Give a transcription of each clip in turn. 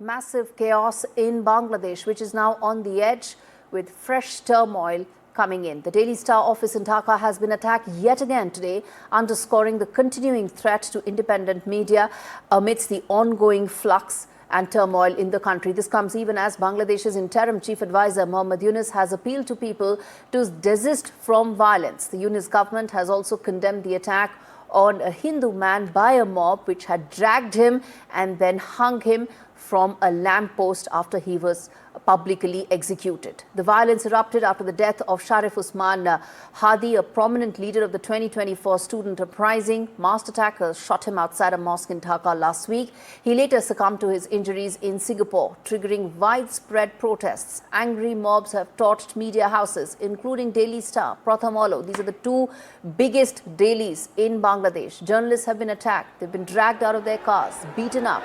Massive chaos in Bangladesh, which is now on the edge with fresh turmoil coming in. The Daily Star office in Dhaka has been attacked yet again today, underscoring the continuing threat to independent media amidst the ongoing flux and turmoil in the country. This comes even as Bangladesh's interim chief advisor Muhammad Yunus has appealed to people to desist from violence. The Yunus government has also condemned the attack on a Hindu man by a mob which had dragged him and then hung him from a lamppost after he was publicly executed. The violence erupted after the death of Sharif Osman Hadi, a prominent leader of the 2024 student uprising. Masked attackers shot him outside a mosque in Dhaka last week. He later succumbed to his injuries in Singapore, triggering widespread protests. Angry mobs have torched media houses, including Daily Star, Pratham Alo. These are the two biggest dailies in Bangladesh. Journalists have been attacked. They've been dragged out of their cars, beaten up.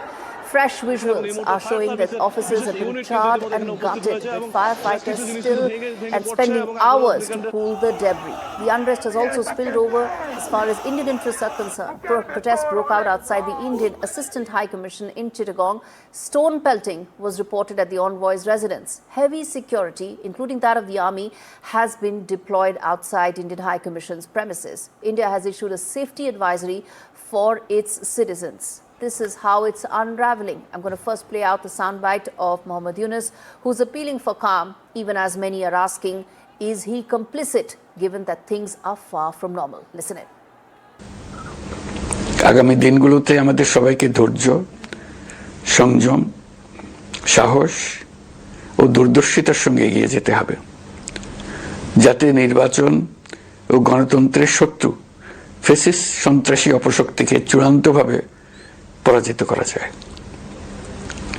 Fresh visuals are showing that offices have been charred and gutted, with firefighters still and spending hours to pull the debris. The unrest has also spilled over as far as Indian interests are concerned. Protests broke out outside the Indian Assistant High Commission in Chittagong. Stone pelting was reported at the envoy's residence. Heavy security, including that of the army, has been deployed outside Indian High Commission's premises. India has issued a safety advisory for its citizens. This is how it's unraveling. I'm going to first play out the soundbite of Muhammad Yunus, who's appealing for calm, even as many are asking, is he complicit, given that things are far from normal? Listen in. আগামী দিনগুলোতে আমাদের সবাইকে ধৈর্য, সংযম, সাহস ও দূরদর্শিতার সঙ্গে এগিয়ে যেতে হবে, যাতে নির্বাচন ও গণতন্ত্রের শত্রু ফ্যাসিস্ট সন্ত্রাসী অপশক্তিকে চূড়ান্তভাবে পরাজিত করা যায়।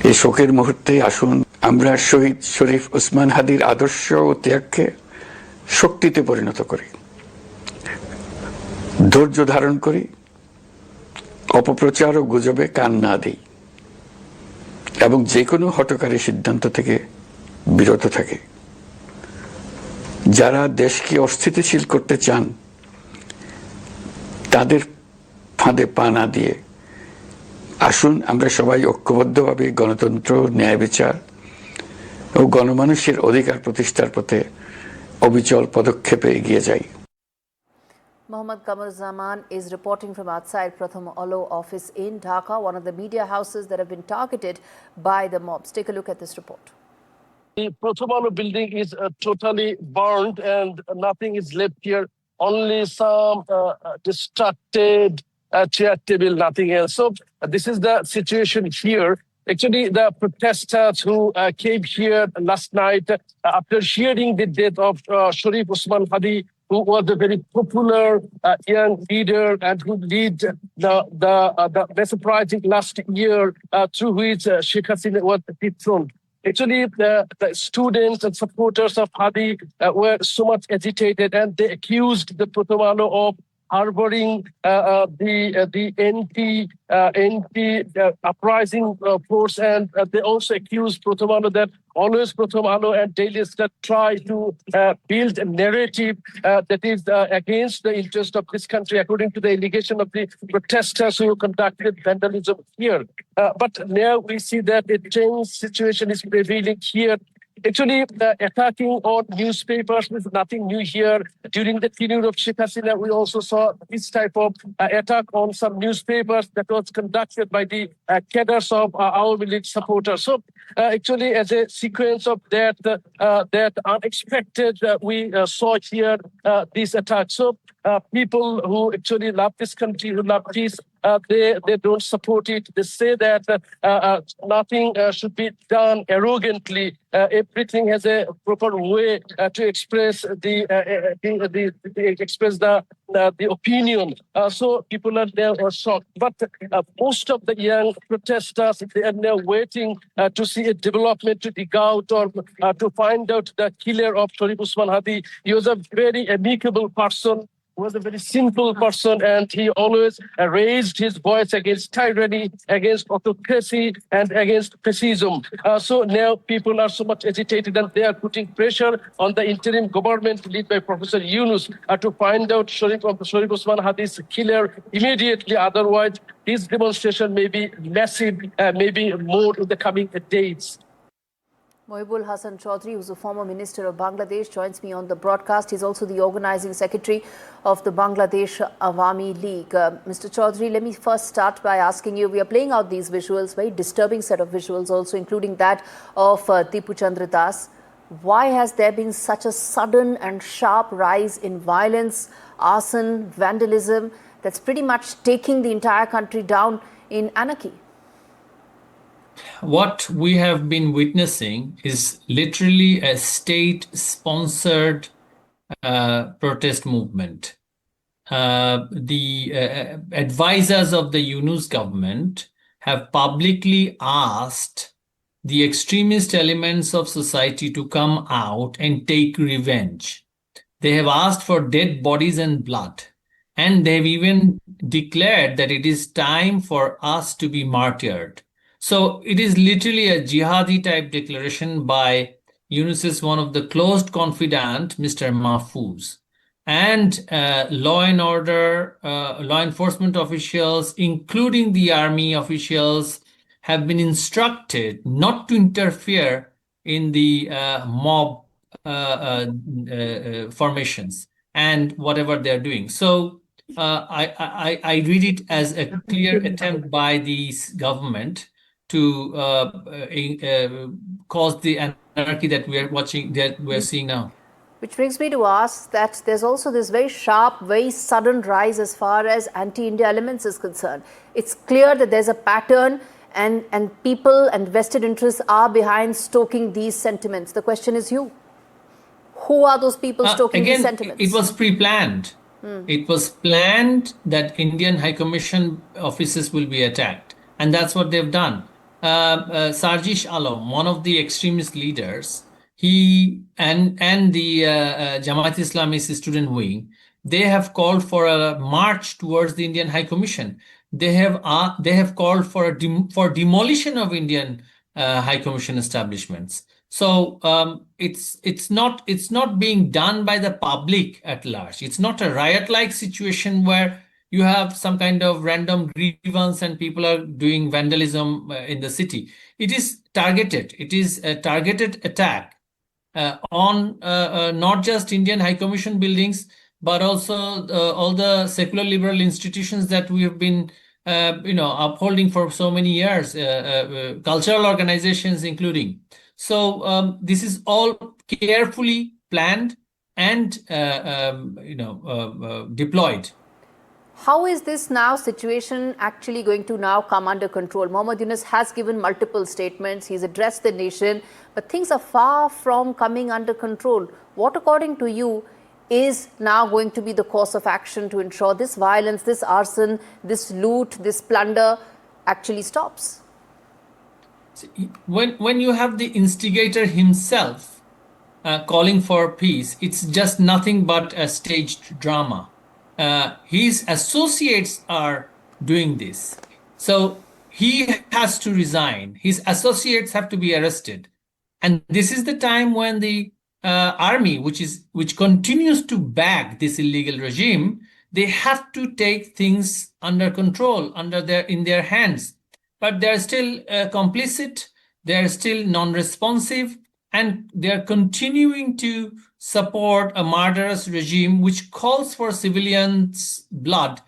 এই শোকের মুহূর্তে আসুন আমরা শহীদ শরীফ ওসমান হাদির আদর্শ ও ত্যাগকে শক্তিতে পরিণত করি, ধৈর্য ধারণ করি, অপপ্রচার ও গুজবে কান না দিই এবং যে কোনো হঠকারী সিদ্ধান্ত থেকে বিরত থাকি। যারা দেশকে অস্থিতিশীল করতে চান তাদের ফাঁদে পা না দিয়ে আসুন আমরা সবাই ঐক্যবদ্ধভাবে গণতন্ত্র, ন্যায় বিচার ও গণমানুষের অধিকার প্রতিষ্ঠার পথে অবিচল পদক্ষেপে এগিয়ে যাই। Mohammad Zaman is reporting from outside Pratham Alo office in Dhaka, one of the media houses that have been targeted by the mobs. Take a look at this report. The Pratham Alo building is totally burned and nothing is left here. Only some distracted chair table, nothing else. So this is the situation here. Actually, the protesters who came here last night after hearing the death of Sharif Osman Hadi, who was a very popular young leader and who led the Mass Uprising last year, through which Sheikh Hasina was dethroned. Actually, the students and supporters of Hadi were so much agitated, and they accused the Pratham Alo of harboring the anti-uprising force, and they also accused Pratham Alo that always Pratham Alo and Daily Star try to build a narrative that is against the interest of this country, according to the allegation of the protesters who conducted vandalism here. But now we see that a tense situation is prevailing here. Actually, the attacking on newspapers is nothing new here. During the tenure of Sheikh Hasina, we also saw this type of attack on some newspapers that was conducted by the cadres of our village supporters. So, actually, as a sequence of that unexpected, we saw here this attack. So, people who actually love this country, who love peace, they don't support it. They say that nothing should be done arrogantly. Everything has a proper way to express the opinion. So people are now shocked. But most of the young protesters, they are now waiting to see a development to dig out or to find out the killer of Sharif Osman Hadi. He was a very amicable person. was a very simple person, and he always raised his voice against tyranny, against autocracy, and against fascism. So now people are so much agitated, and they are putting pressure on the interim government led by Professor Yunus to find out Sharif Osman Hadi's killer immediately. Otherwise, this demonstration may be massive, maybe more in the coming days. Mohibul Hasan Chaudhry, who's a former minister of Bangladesh, joins me on the broadcast. He's also the organizing secretary of the Bangladesh Awami League. Mr. Chaudhry, let me first start by asking you, we are playing out these visuals, very disturbing set of visuals also, including that of Dipu Chandra. Why has there been such a sudden and sharp rise in violence, arson, vandalism that's pretty much taking the entire country down in anarchy? What we have been witnessing is literally a state-sponsored protest movement. The advisors of the Yunus government have publicly asked the extremist elements of society to come out and take revenge. They have asked for dead bodies and blood, and they've even declared that it is time for us to be martyred. So it is literally a jihadi type declaration by Yunus's one of the closed confidant, Mr. Mahfouz. And law and order, law enforcement officials, including the army officials, have been instructed not to interfere in the mob formations and whatever they're doing. So I read it as a clear attempt by the government to cause the anarchy that we are watching, that we are seeing now. Which brings me to ask that there's also this very sharp, very sudden rise as far as anti-India elements is concerned. It's clear that there's a pattern, and people and vested interests are behind stoking these sentiments. The question is who are those people stoking these sentiments? It was pre-planned. It was planned that Indian High Commission offices will be attacked, and that's what they've done. Sarjish Alam, one of the extremist leaders, he and the Jamaat Islamist student wing, they have called for a march towards the Indian High Commission. They have called for demolition of Indian High Commission establishments. So it's not being done by the public at large. It's not a riot-like situation where you have some kind of random grievance and people are doing vandalism in the city. It is targeted. It is a targeted attack on not just Indian High Commission buildings, but also all the secular liberal institutions that we have been upholding for so many years, cultural organizations including. So this is all carefully planned and deployed. How is this now situation actually going to now come under control? Muhammad Yunus has given multiple statements. He's addressed the nation, but things are far from coming under control. What, according to you, is now going to be the course of action to ensure this violence, this arson, this loot, this plunder actually stops? When you have the instigator himself calling for peace, it's just nothing but a staged drama. His associates are doing this. So he has to resign. His associates have to be arrested. And this is the time when the army, which continues to back this illegal regime, they have to take things under control, in their hands. But they're still complicit, they're still non-responsive, and they're continuing to support a murderous regime which calls for civilians' blood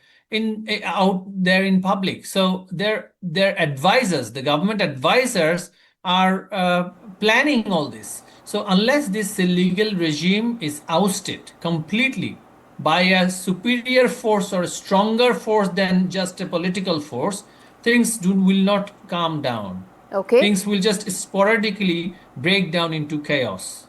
out there in public. So their advisors, the government advisors, are planning all this. So unless this illegal regime is ousted completely by a superior force or a stronger force than just a political force, things will not calm down. Okay. Things will just sporadically break down into chaos.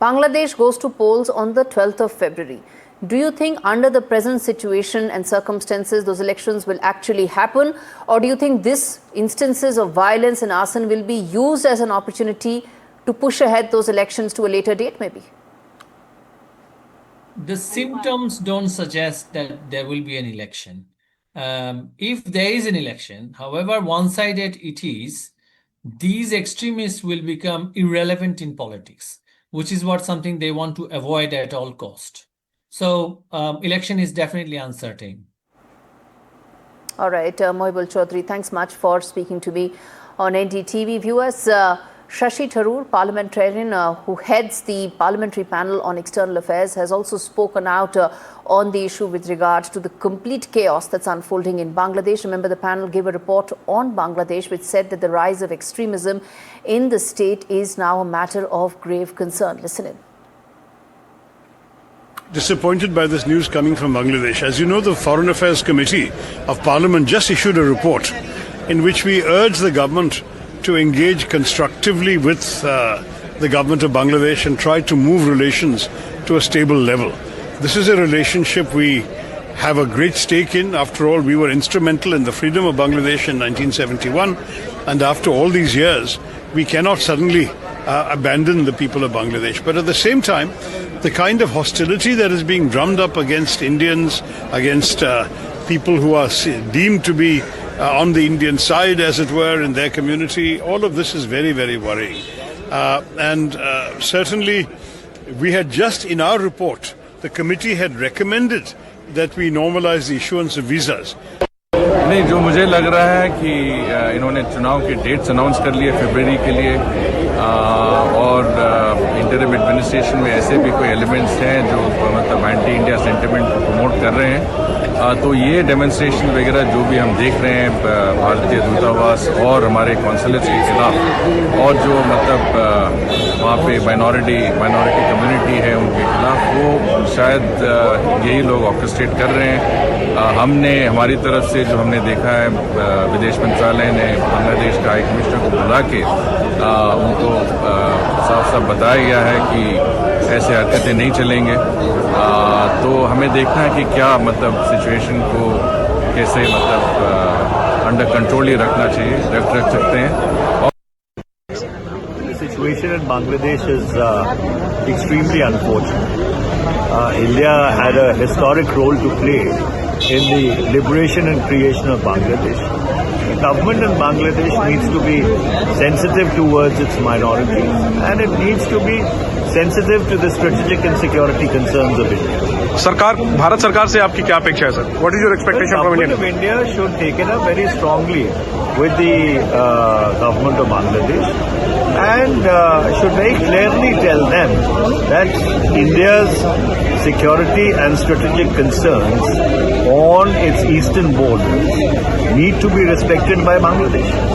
Bangladesh goes to polls on the 12th of February. Do you think under the present situation and circumstances, those elections will actually happen? Or do you think these instances of violence and arson will be used as an opportunity to push ahead those elections to a later date maybe? the symptoms don't suggest that there will be an election. If there is an election, however one-sided it is, these extremists will become irrelevant in politics, which is what something they want to avoid at all cost. So election is definitely uncertain. All right, Mohibul Chaudhary, thanks much for speaking to me on NDTV. Viewers, Shashi Tharoor, parliamentarian who heads the parliamentary panel on external affairs, has also spoken out on the issue with regard to the complete chaos that's unfolding in Bangladesh. Remember, the panel gave a report on Bangladesh which said that the rise of extremism in the state is now a matter of grave concern. Listen in. Disappointed by this news coming from Bangladesh. As you know, the Foreign Affairs Committee of Parliament just issued a report in which we urge the government to engage constructively with the government of Bangladesh and try to move relations to a stable level. This is a relationship we have a great stake in. After all, we were instrumental in the freedom of Bangladesh in 1971, and after all these years, we cannot suddenly abandon the people of Bangladesh. But at the same time, the kind of hostility that is being drummed up against Indians, against people who are deemed to be on the Indian side, as it were, in their community, all of this is very, very worrying. Certainly, we had just in our report, the committee had recommended that we normalize the issuance of visas. नहीं, जो मुझे लग रहा है कि इन्होंने चुनाव के डेट्स अनाउंस कर लिए फरवरी के लिए और इंटरिम एडमिनिस्ट्रेशन में ऐसे भी कोई एलिमेंट्स हैं जो मतलब एंटी इंडिया सेंटिमेंट को प्रमोट कर रहे हैं, तो ये डेमोन्स्ट्रेशन वगैरह जो भी हम देख रहे हैं भारतीय दूतावास और हमारे कॉन्सुलेट्स के खिलाफ और जो मतलब वहाँ पे माइनॉरिटी कम्युनिटी है उनके खिलाफ, वो शायद यही लोग ऑर्केस्ट्रेट कर रहे हैं। हमने हमारी तरफ से जो हमने देखा है, विदेश मंत्रालय ने बांग्लादेश का हाई कमिश्नर को बुला के उनको साफ साफ बताया गया है कि ऐसे हरकतें नहीं चलेंगे। तो हमें देखना है कि क्या मतलब सिचुएशन को कैसे मतलब अंडर कंट्रोल ही रखना चाहिए, रख सकते हैं। The situation in Bangladesh is extremely unfortunate. India had a historic role to play in the liberation and creation of Bangladesh. The government in Bangladesh needs to be sensitive towards its minorities, and it needs to be sensitive to the strategic and security concerns of India. Bharat सरकार से आपकी क्या अपेक्षा है sir? What is your expectation from India? The government of India should take it up very strongly with the government of Bangladesh and should very clearly tell them that India's security and strategic concerns on its eastern borders need to be respected by Bangladesh.